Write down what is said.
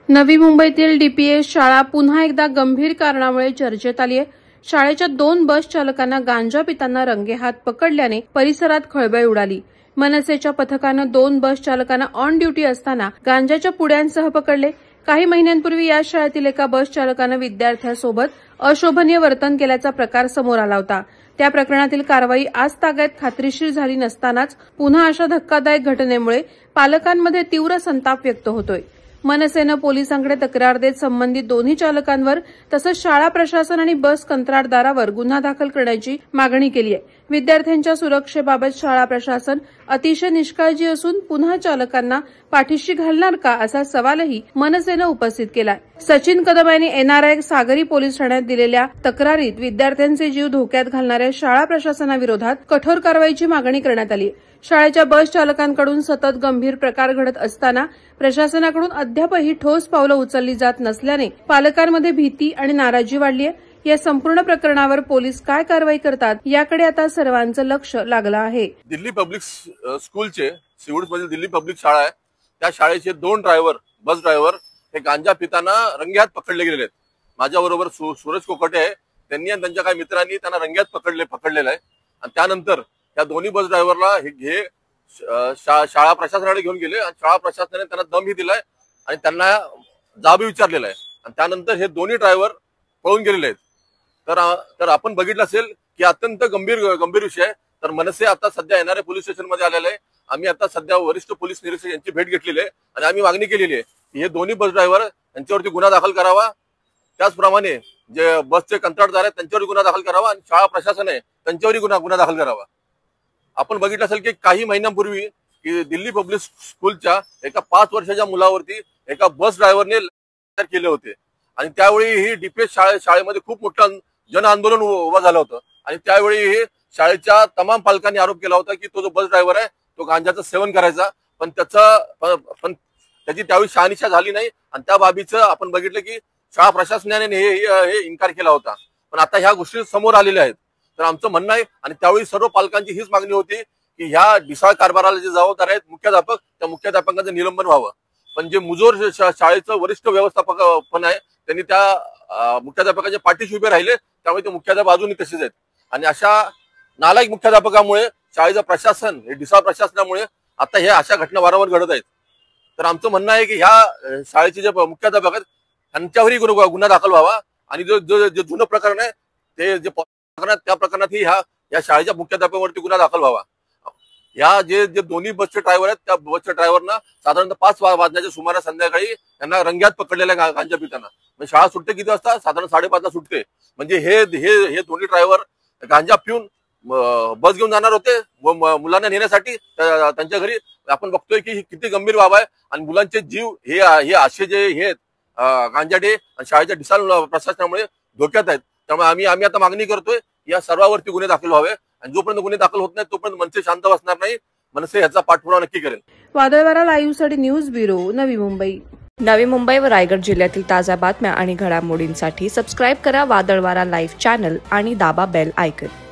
नवी मुंबईतील डीपीएस शाळा पुन्हा एकदा गंभीर कारणामुळे चर्चेत आली आहे। शाळेच्या 2 बस चालकांना गांजा पिताना रंगेहात पकडल्याने परिसरात खळबळ उडाली। मनसेच्या पथकानं 2 बस चालकांना ऑन ड्युटी असताना गांजाच्या पुड्यांसह पकडले। काही महिन्यांपूर्वी या शाळेतील एका बस चालकानं विद्यार्थ्यांसोबत अशोभनीय वर्तन केल्याचा प्रकार समोर आला होता। त्या प्रकरणातील कारवाई आज तागायत खात्रीशीर झाली नसतानाच पुन्हा अशा धक्कादायक घटनेमुळे पालकांमध्ये तीव्र संताप व्यक्त होतोय। मनसेनं पोलिसांकडे तक्रार देत संबंधित दोन्ही चालकांवर तसंच शाळा प्रशासन आणि बस कंत्राटदारावर गुन्हा दाखल करण्याची मागणी केली आहे। विद्यार्थ्यांच्या सुरक्षेबाबत शाळा प्रशासन अतिशय निष्काळजी असून पुन्हा चालकांना पाठीशी घालणार का असा सवालही मनसेनं उपस्थित केलाय। सचिन कदम यांनी एनआरआय सागरी पोलीस ठाण्यात दिलेल्या तक्रारीत विद्यार्थ्यांचे जीव धोक्यात घालणाऱ्या शाळा प्रशासनाविरोधात कठोर कारवाईची मागणी करण्यात आली। शाळेच्या बस चालकांकडून सतत गंभीर प्रकार घडत असताना प्रशासनाकडून अद्यापही ठोस पावलं उचलली जात नसल्याने पालकांमध्ये भीती आणि नाराजी वाढली आहे। या संपूर्ण प्रकरणावर पोलीस काय कारवाई करतात याकडे आता सर्वांचं लक्ष लागलं आहे। दिल्ली पब्लिक स्कूलचे सिवूड्समधील दिल्ली पब्लिक शाळा आहे, त्या शाळेचे 2 बस ड्रायव्हर हे गांजा पिताना रंगेहात पकडले गेलेले आहेत। माझ्याबरोबर सूरज कोकटे आहे, त्यांनी आणि त्यांच्या काही मित्रांनी त्यांना रंगेहात पकडलेलं आहे आणि त्यानंतर त्या दोन्ही बस ड्रायव्हरला हे शाळा प्रशासनाकडे घेऊन गेले आणि शाळा प्रशासनाने त्यांना दमही दिलाय आणि त्यांना जाबही विचारलेला आहे आणि त्यानंतर हे दोन्ही ड्रायव्हर पळून गेलेले आहेत। तर आपण बघितलं असेल की अत्यंत गंभीर विषय आहे। तर मनसे आता सध्या येणारे पोलीस स्टेशन मध्ये आलेले आहे। आम्ही आता सध्या वरिष्ठ पोलीस निरीक्षक यांची भेट घेतलेली आहे आणि आम्ही मागणी केलेली आहे की हे दोन्ही बस ड्रायव्हर यांच्यावरती गुन्हा दाखल करावा, त्याचप्रमाणे जे बसचे कंत्राटदार आहेत त्यांच्यावर गुन्हा दाखल करावा आणि शाळा प्रशासन आहे त्यांच्यावरही गुन्हा दाखल करावा। आपण बघितलं असेल की काही महिन्यांपूर्वी की दिल्ली पब्लिक स्कूलच्या एका 5 वर्षाच्या मुलावरती एका बस ड्रायव्हरने केले होते आणि त्यावेळी ही डीपीएस शाळेमध्ये खूप मोठं जन आंदोलन उभं झालं होतं आणि त्यावेळी शाळेच्या तमाम पालकांनी आरोप केला होता की तो जो बस ड्रायव्हर आहे तो गांजाचं सेवन करायचा, पण त्याची त्यावेळी शहानिशा झाली नाही आणि त्या बाबीचं आपण बघितलं की शाळा प्रशासनाने हे इन्कार केला होता। पण आता ह्या गोष्टी समोर आलेल्या आहेत। तर आमचं म्हणणं आहे आणि त्यावेळी सर्व पालकांची हीच मागणी होती की ह्या ढिसाळ कारभाराला जे जबाबदार आहेत मुख्याध्यापक, त्या मुख्याध्यापकांचं निलंबन व्हावं। पण जे मुजोर शाळेचं वरिष्ठ व्यवस्थापक पण आहे त्यांनी त्या मुख्याध्यापकाच्या पाठीशी उभे राहिले, त्यामुळे ते मुख्याध्यापक अजूनही तसेच आहेत आणि अशा नालायक मुख्याध्यापकामुळे शाळेचं प्रशासन हे ढिसाळ प्रशासनामुळे आता हे अशा घटना वारंवार घडत आहेत। तर आमचं म्हणणं आहे की ह्या शाळेचे जे मुख्याध्यापक आहेत त्यांच्यावरही गुन्हा दाखल व्हावा आणि जे जुनं प्रकरण आहे ते जे त्या प्रकरणातही या शाळेच्या मुख्याध्यापकावरती गुन्हा दाखल व्हावा। या जे दोन्ही बसचे ड्रायव्हर आहेत त्या बसच्या ड्रायव्हरना साधारणतः 5 वाजण्याच्या सुमारास संध्याकाळी त्यांना रंगेहात पकडलेल्या गांजा पिताना। म्हणजे शाळा सुटते किती वाजता? साधारण 5:30 सुटते। म्हणजे हे दोन्ही ड्रायव्हर गांजा पिऊन बस घेऊन जाणार होते मुलांना नेण्यासाठी त्यांच्या घरी। आपण बघतोय की ही किती गंभीर बाब आहे आणि मुलांचे जीव हे असे जे हे गांजाडे आणि शाळेच्या ढिसाळ प्रशासनामुळे धोक्यात आहेत। त्यामुळे आम्ही आता मागणी करतोय या सर्वांवरती गुन्हे दाखल व्हावे आणि जोपर्यंत गुन्हे दाखल होत नाही तोपर्यंत मनसे शांत बसणार नाही। मनसे याचा पाठपुरावा नक्की करेल। वादळवारा लाईव्हसाठी न्यूज ब्युरो, नवी मुंबई। नवी मुंबई व रायगड जिल्ह्यातील ताज्या बातम्या आणि घडामोडींसाठी सबस्क्राईब करा वादळवारा लाईव्ह चॅनल आणि दाबा बेल आयकॉन।